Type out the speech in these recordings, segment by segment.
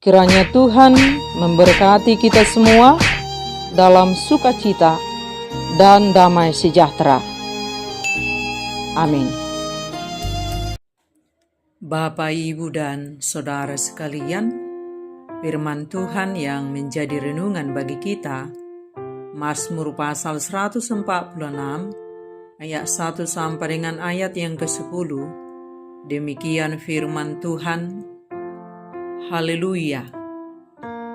Kiranya Tuhan memberkati kita semua dalam sukacita dan damai sejahtera. Amin. Bapak, Ibu, dan Saudara sekalian, firman Tuhan yang menjadi renungan bagi kita, Mazmur pasal 146, ayat 1 sampai dengan ayat yang ke-10. Demikian firman Tuhan. Haleluya.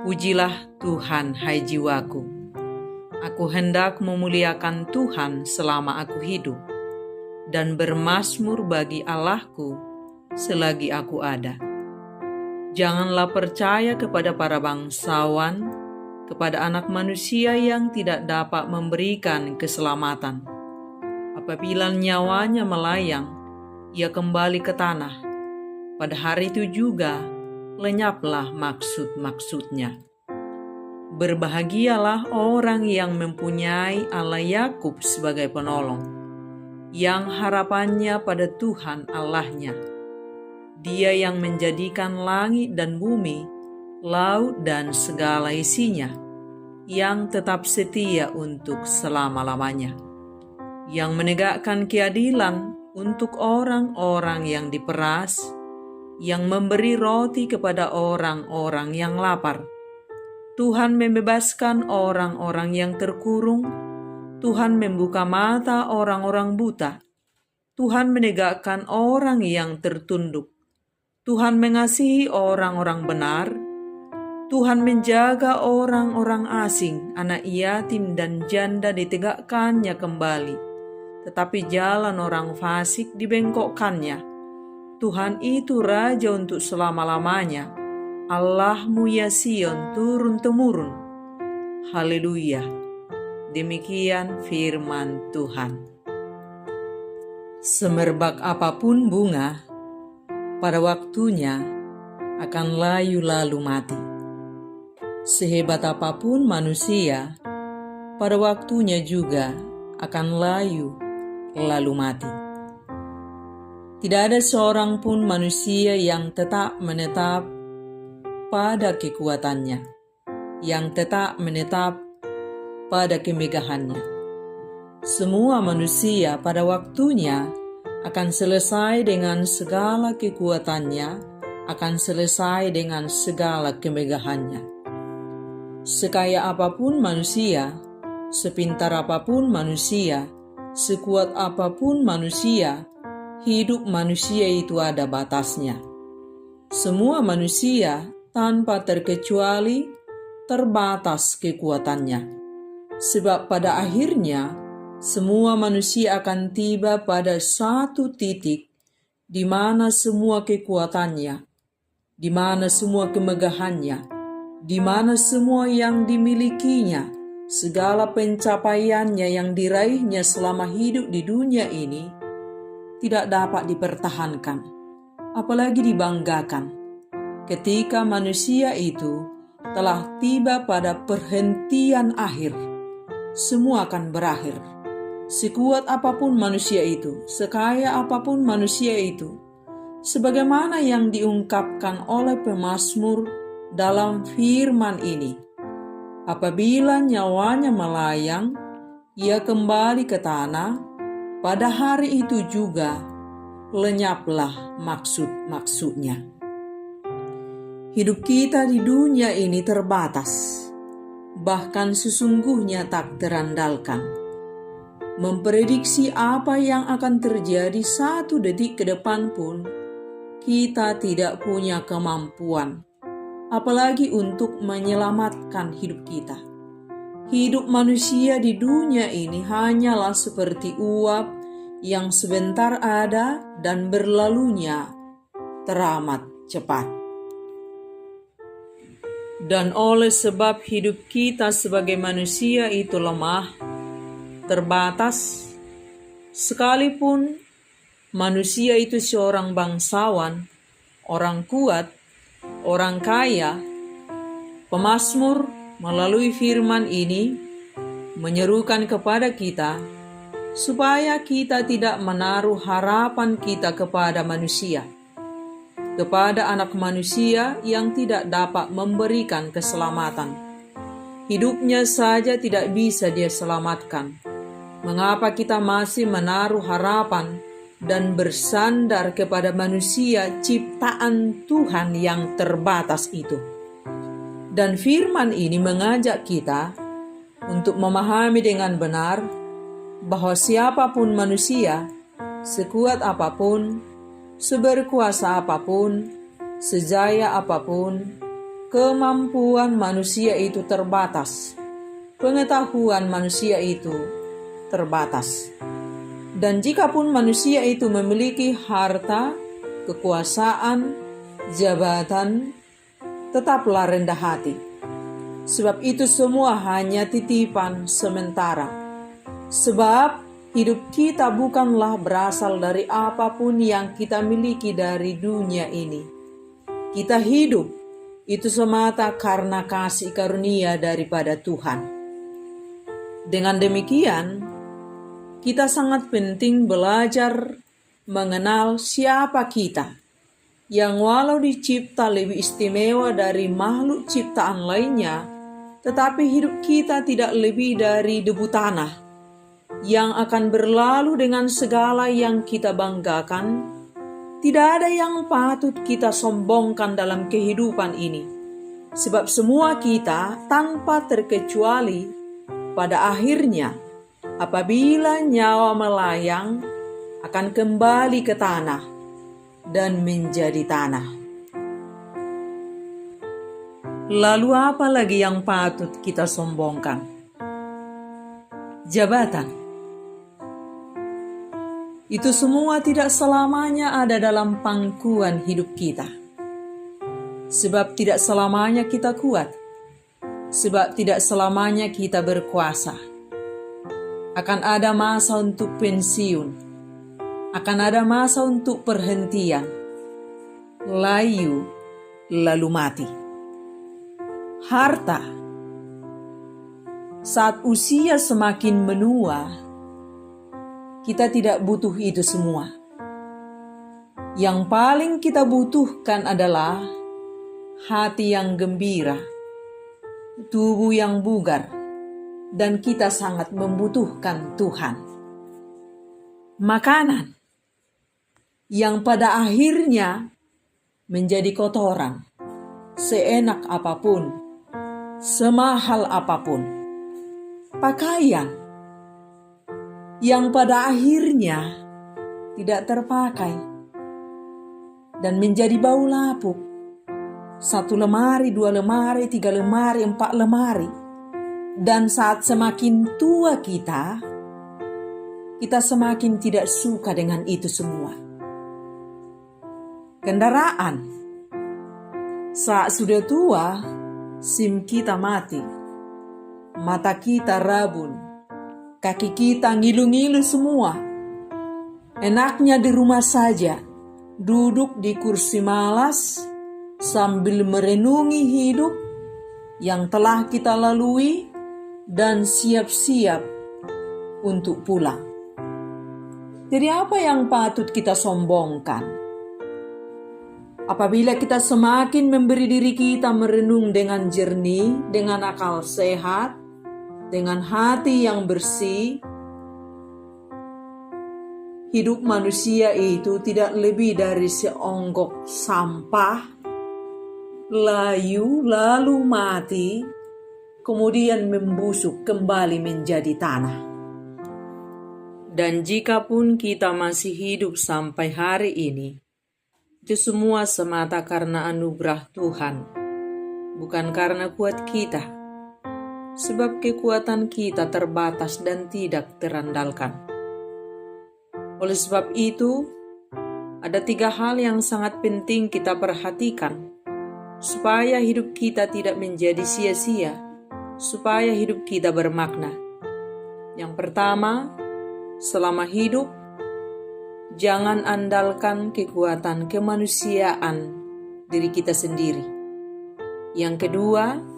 Pujilah Tuhan, hai jiwaku. Aku hendak memuliakan Tuhan selama aku hidup, dan bermazmur bagi Allahku selagi aku ada. Janganlah percaya kepada para bangsawan, kepada anak manusia yang tidak dapat memberikan keselamatan. Apabila nyawanya melayang, ia kembali ke tanah. Pada hari itu juga lenyaplah maksud-maksudnya. Berbahagialah orang yang mempunyai Allah Yakub sebagai penolong, yang harapannya pada Tuhan Allahnya. Dia yang menjadikan langit dan bumi, laut dan segala isinya, yang tetap setia untuk selama-lamanya, yang menegakkan keadilan untuk orang-orang yang diperas, yang memberi roti kepada orang-orang yang lapar. Tuhan membebaskan orang-orang yang terkurung. Tuhan membuka mata orang-orang buta. Tuhan menegakkan orang yang tertunduk. Tuhan mengasihi orang-orang benar. Tuhan menjaga orang-orang asing, anak yatim dan janda ditegakkannya kembali. Tetapi jalan orang fasik dibengkokkannya. Tuhan itu Raja untuk selama-lamanya. Allahmu ya Sion turun-temurun. Haleluya. Demikian firman Tuhan. Semerbak apapun bunga, pada waktunya akan layu lalu mati. Sehebat apapun manusia, pada waktunya juga akan layu lalu mati. Tidak ada seorang pun manusia yang tetap menetap pada kekuatannya, yang tetap menetap pada kemegahannya. Semua manusia pada waktunya akan selesai dengan segala kekuatannya, akan selesai dengan segala kemegahannya. Sekaya apapun manusia, sepintar apapun manusia, sekuat apapun manusia, hidup manusia itu ada batasnya. Semua manusia tanpa terkecuali terbatas kekuatannya. Sebab pada akhirnya semua manusia akan tiba pada satu titik di mana semua kekuatannya, di mana semua kemegahannya, di mana semua yang dimilikinya, segala pencapaiannya yang diraihnya selama hidup di dunia ini tidak dapat dipertahankan, apalagi dibanggakan. Ketika manusia itu telah tiba pada perhentian akhir, semua akan berakhir. Sekuat apapun manusia itu, sekaya apapun manusia itu, sebagaimana yang diungkapkan oleh pemazmur dalam firman ini. Apabila nyawanya melayang, ia kembali ke tanah. Pada hari itu juga lenyaplah maksud-maksudnya. Hidup kita di dunia ini terbatas, bahkan sesungguhnya tak terandalkan. Memprediksi apa yang akan terjadi satu detik ke depan pun, kita tidak punya kemampuan, apalagi untuk menyelamatkan hidup kita. Hidup manusia di dunia ini hanyalah seperti uap yang sebentar ada dan berlalunya teramat cepat. Dan oleh sebab hidup kita sebagai manusia itu lemah, terbatas, sekalipun manusia itu seorang bangsawan, orang kuat, orang kaya, pemazmur melalui firman ini menyerukan kepada kita supaya kita tidak menaruh harapan kita kepada manusia, kepada anak manusia yang tidak dapat memberikan keselamatan. Hidupnya saja tidak bisa dia selamatkan. Mengapa kita masih menaruh harapan dan bersandar kepada manusia ciptaan Tuhan yang terbatas itu? Dan firman ini mengajak kita untuk memahami dengan benar bahwa siapapun manusia, sekuat apapun, seberkuasa apapun, sejaya apapun, kemampuan manusia itu terbatas. Pengetahuan manusia itu terbatas. Dan jikapun manusia itu memiliki harta, kekuasaan, jabatan, tetaplah rendah hati. Sebab itu semua hanya titipan sementara. Sebab hidup kita bukanlah berasal dari apapun yang kita miliki dari dunia ini. Kita hidup itu semata karena kasih karunia daripada Tuhan. Dengan demikian, kita sangat penting belajar mengenal siapa kita, yang walau dicipta lebih istimewa dari makhluk ciptaan lainnya, tetapi hidup kita tidak lebih dari debu tanah yang akan berlalu dengan segala yang kita banggakan. Tidak ada yang patut kita sombongkan dalam kehidupan ini, sebab semua kita tanpa terkecuali pada akhirnya apabila nyawa melayang akan kembali ke tanah dan menjadi tanah. Lalu apa lagi yang patut kita sombongkan? Jabatan. Itu semua tidak selamanya ada dalam pangkuan hidup kita. Sebab tidak selamanya kita kuat. Sebab tidak selamanya kita berkuasa. Akan ada masa untuk pensiun. Akan ada masa untuk perhentian. Layu, lalu mati. Harta. Saat usia semakin menua, kita tidak butuh itu semua. Yang paling kita butuhkan adalah hati yang gembira, tubuh yang bugar, dan kita sangat membutuhkan Tuhan. Makanan yang pada akhirnya menjadi kotoran, seenak apapun, semahal apapun. Pakaian yang pada akhirnya tidak terpakai dan menjadi bau lapuk. 1 lemari, 2 lemari, 3 lemari, 4 lemari. Dan saat semakin tua kita semakin tidak suka dengan itu semua. Kendaraan. Saat sudah tua, SIM kita mati. Mata kita rabun. Kaki kita ngilu-ngilu semua. Enaknya di rumah saja, duduk di kursi malas sambil merenungi hidup yang telah kita lalui dan siap-siap untuk pulang. Jadi apa yang patut kita sombongkan? Apabila kita semakin memberi diri kita merenung dengan jernih, dengan akal sehat, dengan hati yang bersih, hidup manusia itu tidak lebih dari seonggok sampah, layu lalu mati, kemudian membusuk kembali menjadi tanah. Dan jikapun kita masih hidup sampai hari ini, itu semua semata karena anugerah Tuhan, bukan karena kuat kita. Sebab kekuatan kita terbatas dan tidak terandalkan. Oleh sebab itu, ada 3 hal yang sangat penting kita perhatikan, supaya hidup kita tidak menjadi sia-sia, supaya hidup kita bermakna. Yang pertama, selama hidup, jangan andalkan kekuatan kemanusiaan diri kita sendiri. Yang kedua,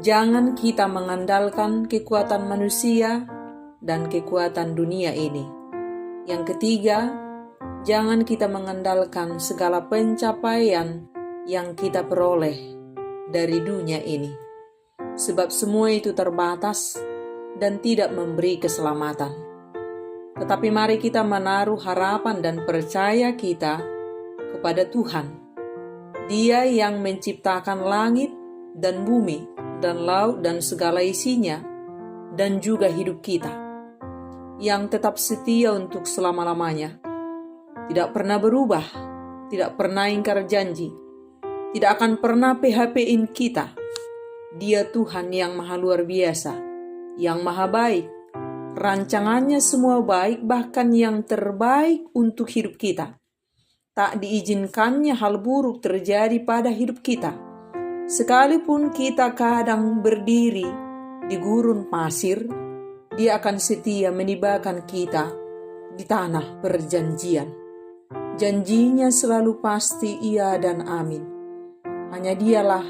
jangan kita mengandalkan kekuatan manusia dan kekuatan dunia ini. Yang ketiga, Jangan kita mengandalkan segala pencapaian yang kita peroleh dari dunia ini, sebab semua itu terbatas dan tidak memberi keselamatan. Tetapi mari kita menaruh harapan dan percaya kita kepada Tuhan. Dia yang menciptakan langit dan bumi dan laut dan segala isinya, dan juga hidup kita, yang tetap setia untuk selama-lamanya. Tidak pernah berubah, tidak pernah ingkar janji, tidak akan pernah PHP-in kita. Dia Tuhan yang maha luar biasa, yang maha baik. Rancangannya semua baik, bahkan yang terbaik untuk hidup kita. Tak diizinkannya hal buruk terjadi pada hidup kita. Sekalipun kita kadang berdiri di gurun pasir, Dia akan setia menibakan kita di tanah perjanjian. Janjinya selalu pasti iya dan amin. Hanya Dialah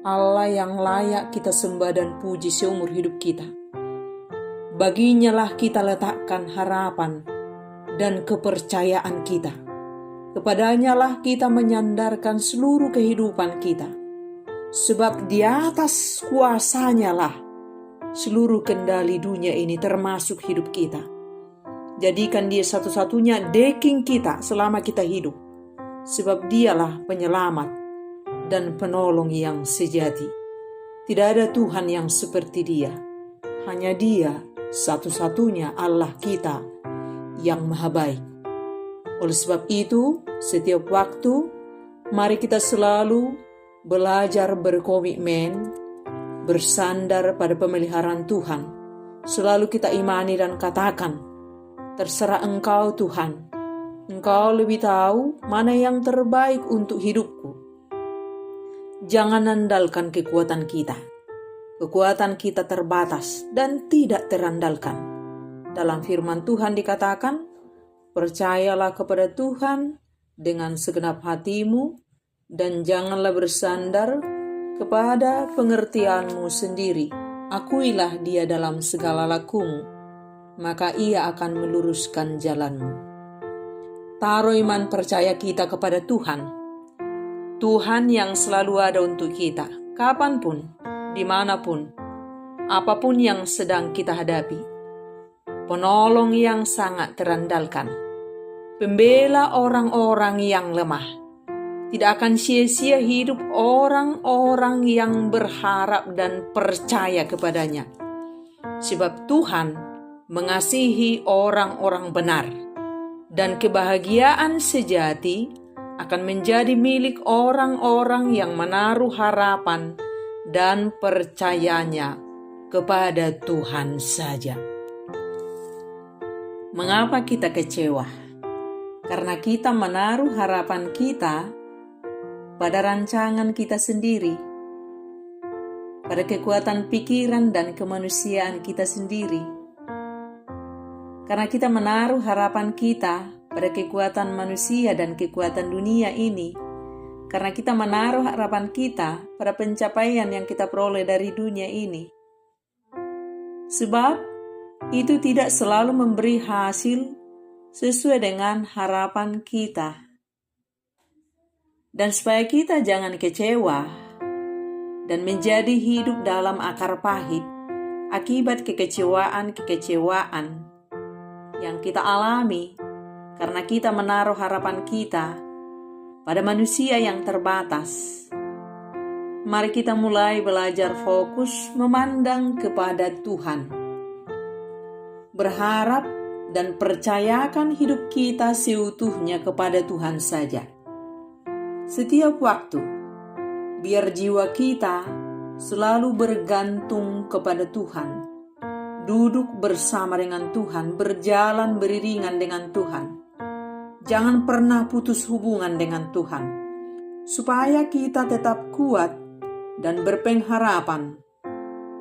Allah yang layak kita sembah dan puji seumur hidup kita. Baginya lah kita letakkan harapan dan kepercayaan kita. Kepadanya lah kita menyandarkan seluruh kehidupan kita. Sebab di atas kuasanya lah seluruh kendali dunia ini termasuk hidup kita. Jadikan Dia satu-satunya backing kita selama kita hidup. Sebab Dialah penyelamat dan penolong yang sejati. Tidak ada Tuhan yang seperti Dia. Hanya Dia satu-satunya Allah kita yang maha baik. Oleh sebab itu, setiap waktu, mari kita selalu belajar berkomitmen, bersandar pada pemeliharaan Tuhan. Selalu kita imani dan katakan, terserah Engkau Tuhan, Engkau lebih tahu mana yang terbaik untuk hidupku. Jangan andalkan kekuatan kita. Kekuatan kita terbatas dan tidak terandalkan. Dalam firman Tuhan dikatakan, percayalah kepada Tuhan dengan segenap hatimu dan janganlah bersandar kepada pengertianmu sendiri. Akuilah Dia dalam segala lakumu, maka Ia akan meluruskan jalanmu. Taruh iman percaya kita kepada Tuhan. Tuhan yang selalu ada untuk kita, kapanpun, dimanapun, apapun yang sedang kita hadapi. Penolong yang sangat terandalkan. Pembela orang-orang yang lemah. Tidak akan sia-sia hidup orang-orang yang berharap dan percaya kepadanya. Sebab Tuhan mengasihi orang-orang benar, dan kebahagiaan sejati akan menjadi milik orang-orang yang menaruh harapan dan percayanya kepada Tuhan saja. Mengapa kita kecewa? Karena kita menaruh harapan kita pada rancangan kita sendiri, pada kekuatan pikiran dan kemanusiaan kita sendiri. Karena kita menaruh harapan kita pada kekuatan manusia dan kekuatan dunia ini, karena kita menaruh harapan kita pada pencapaian yang kita peroleh dari dunia ini. Sebab itu tidak selalu memberi hasil sesuai dengan harapan kita. Dan supaya kita jangan kecewa dan menjadi hidup dalam akar pahit akibat kekecewaan yang kita alami karena kita menaruh harapan kita pada manusia yang terbatas. Mari kita mulai belajar fokus memandang kepada Tuhan. Berharap dan percayakan hidup kita seutuhnya kepada Tuhan saja. Setiap waktu, biar jiwa kita selalu bergantung kepada Tuhan, duduk bersama dengan Tuhan, berjalan beriringan dengan Tuhan. Jangan pernah putus hubungan dengan Tuhan, supaya kita tetap kuat dan berpengharapan,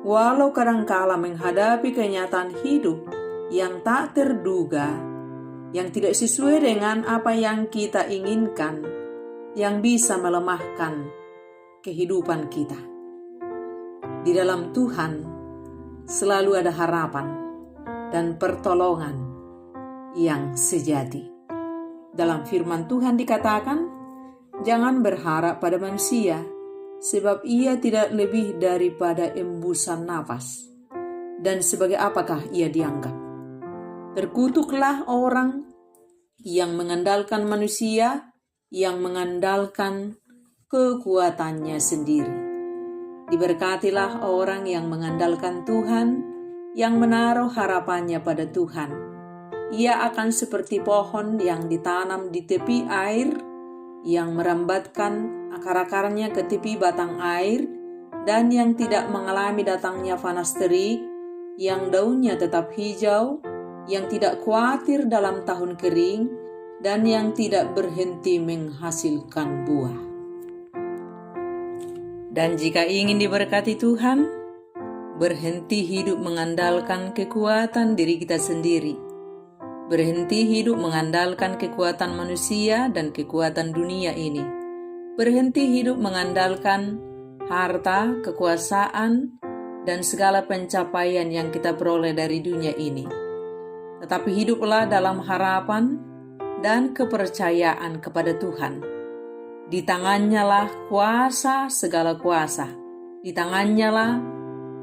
walau kadangkala menghadapi kenyataan hidup yang tak terduga, yang tidak sesuai dengan apa yang kita inginkan, yang bisa melemahkan kehidupan kita. Di dalam Tuhan selalu ada harapan dan pertolongan yang sejati. Dalam firman Tuhan dikatakan, jangan berharap pada manusia, sebab ia tidak lebih daripada embusan nafas. Dan sebagai apakah ia dianggap? Terkutuklah orang yang mengandalkan manusia, yang mengandalkan kekuatannya sendiri. Diberkatilah orang yang mengandalkan Tuhan, yang menaruh harapannya pada Tuhan. Ia akan seperti pohon yang ditanam di tepi air, yang merambatkan akar-akarnya ke tepi batang air, dan yang tidak mengalami datangnya panas terik, yang daunnya tetap hijau, yang tidak khawatir dalam tahun kering, dan yang tidak berhenti menghasilkan buah. Dan jika ingin diberkati Tuhan, berhenti hidup mengandalkan kekuatan diri kita sendiri. Berhenti hidup mengandalkan kekuatan manusia dan kekuatan dunia ini. Berhenti hidup mengandalkan harta, kekuasaan, dan segala pencapaian yang kita peroleh dari dunia ini. Tetapi hiduplah dalam harapan dan kepercayaan kepada Tuhan. Di tangannya lah kuasa segala kuasa. Di tangannya lah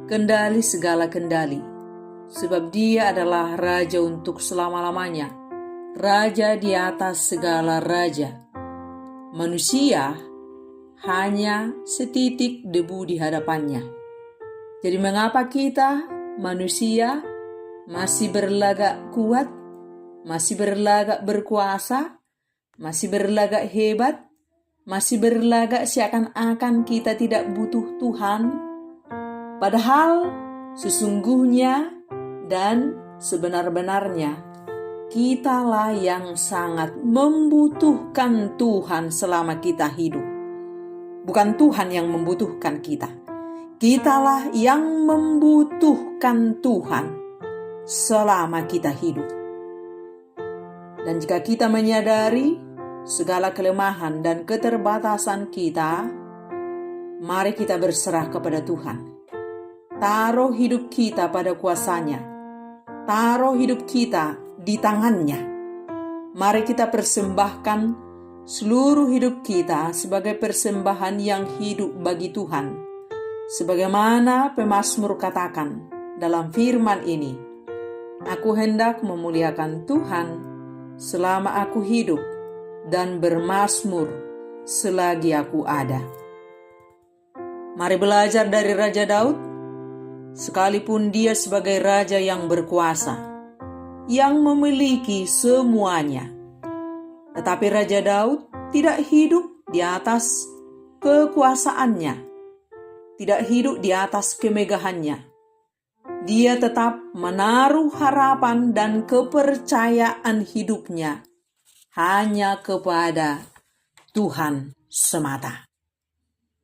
kendali segala kendali. Sebab dia adalah raja untuk selama-lamanya, raja di atas segala raja. Manusia hanya setitik debu di hadapannya. Jadi mengapa kita manusia masih berlagak kuat, masih berlagak berkuasa, masih berlagak hebat, masih berlagak seakan-akan kita tidak butuh Tuhan? Padahal sesungguhnya dan sebenar-benarnya kitalah yang sangat membutuhkan Tuhan selama kita hidup. Bukan Tuhan yang membutuhkan kita. Kitalah yang membutuhkan Tuhan selama kita hidup. Dan jika kita menyadari segala kelemahan dan keterbatasan kita, mari kita berserah kepada Tuhan. Taruh hidup kita pada kuasa-Nya. Taruh hidup kita di tangannya. Mari kita persembahkan seluruh hidup kita sebagai persembahan yang hidup bagi Tuhan. Sebagaimana pemazmur katakan dalam firman ini, aku hendak memuliakan Tuhan selama aku hidup dan bermazmur selagi aku ada. Mari belajar dari Raja Daud. Sekalipun dia sebagai raja yang berkuasa, yang memiliki semuanya, tetapi Raja Daud tidak hidup di atas kekuasaannya, tidak hidup di atas kemegahannya. Dia tetap menaruh harapan dan kepercayaan hidupnya hanya kepada Tuhan semata.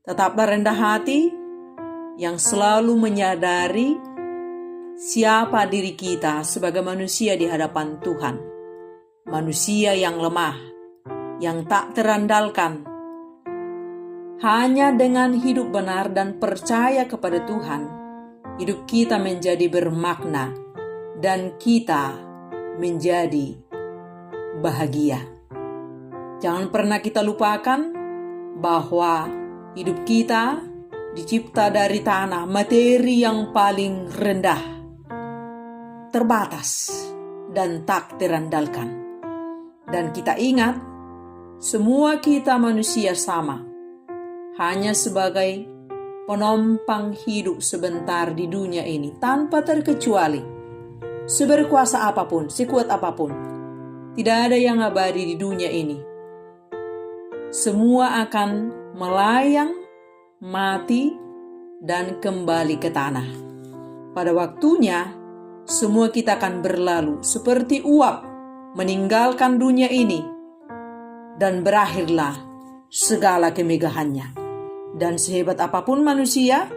Tetaplah rendah hati, yang selalu menyadari siapa diri kita sebagai manusia di hadapan Tuhan. Manusia yang lemah, yang tak terandalkan. Hanya dengan hidup benar dan percaya kepada Tuhan, hidup kita menjadi bermakna dan kita menjadi bahagia. Jangan pernah kita lupakan bahwa hidup kita dicipta dari tanah, materi yang paling rendah, terbatas, dan tak terandalkan. Dan kita ingat, semua kita manusia sama, hanya sebagai penumpang hidup sebentar di dunia ini, tanpa terkecuali. Seberkuasa apapun, sekuat apapun, tidak ada yang abadi di dunia ini. Semua akan melayang, mati, dan kembali ke tanah. Pada waktunya, semua kita akan berlalu seperti uap, meninggalkan dunia ini, dan berakhirlah segala kemegahannya. Dan sehebat apapun manusia,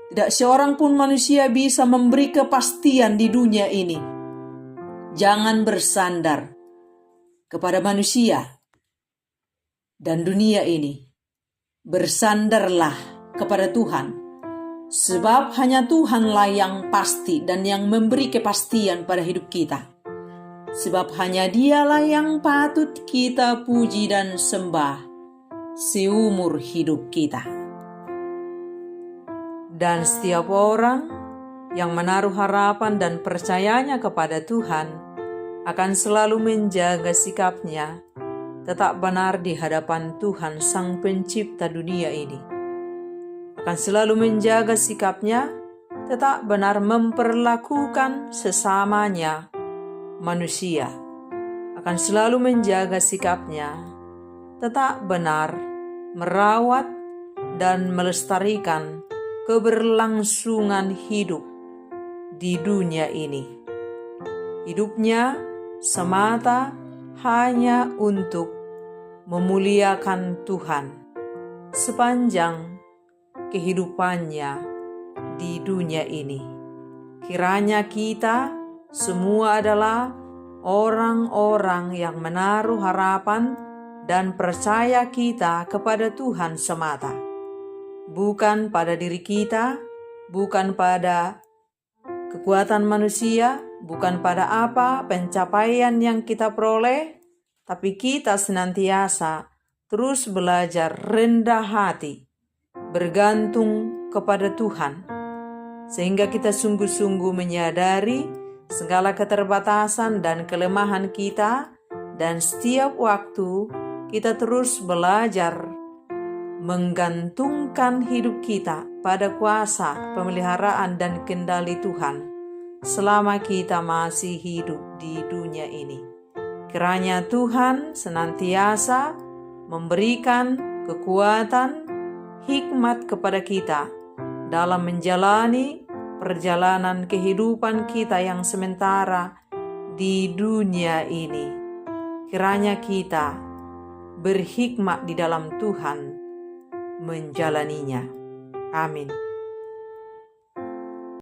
tidak seorang pun manusia bisa memberi kepastian di dunia ini. Jangan bersandar kepada manusia dan dunia ini. Bersandarlah kepada Tuhan, sebab hanya Tuhanlah yang pasti dan yang memberi kepastian pada hidup kita. sebab hanya Dialah yang patut kita puji dan sembah seumur hidup kita. Dan setiap orang yang menaruh harapan dan percayanya kepada Tuhan akan selalu menjaga sikapnya tetap benar di hadapan Tuhan Sang Pencipta dunia ini. Akan selalu menjaga sikapnya tetap benar memperlakukan sesamanya manusia. Akan selalu menjaga sikapnya tetap benar merawat dan melestarikan keberlangsungan hidup di dunia ini. Hidupnya semata hanya untuk memuliakan Tuhan sepanjang kehidupannya di dunia ini. Kiranya kita semua adalah orang-orang yang menaruh harapan dan percaya kita kepada Tuhan semata. Bukan pada diri kita, bukan pada kekuatan manusia, bukan pada apa pencapaian yang kita peroleh, tapi kita senantiasa terus belajar rendah hati, bergantung kepada Tuhan, sehingga kita sungguh-sungguh menyadari segala keterbatasan dan kelemahan kita, dan setiap waktu kita terus belajar menggantungkan hidup kita pada kuasa pemeliharaan dan kendali Tuhan selama kita masih hidup di dunia ini. Kiranya Tuhan senantiasa memberikan kekuatan, hikmat kepada kita dalam menjalani perjalanan kehidupan kita yang sementara di dunia ini. Kiranya kita berhikmat di dalam Tuhan menjalaninya. Amin.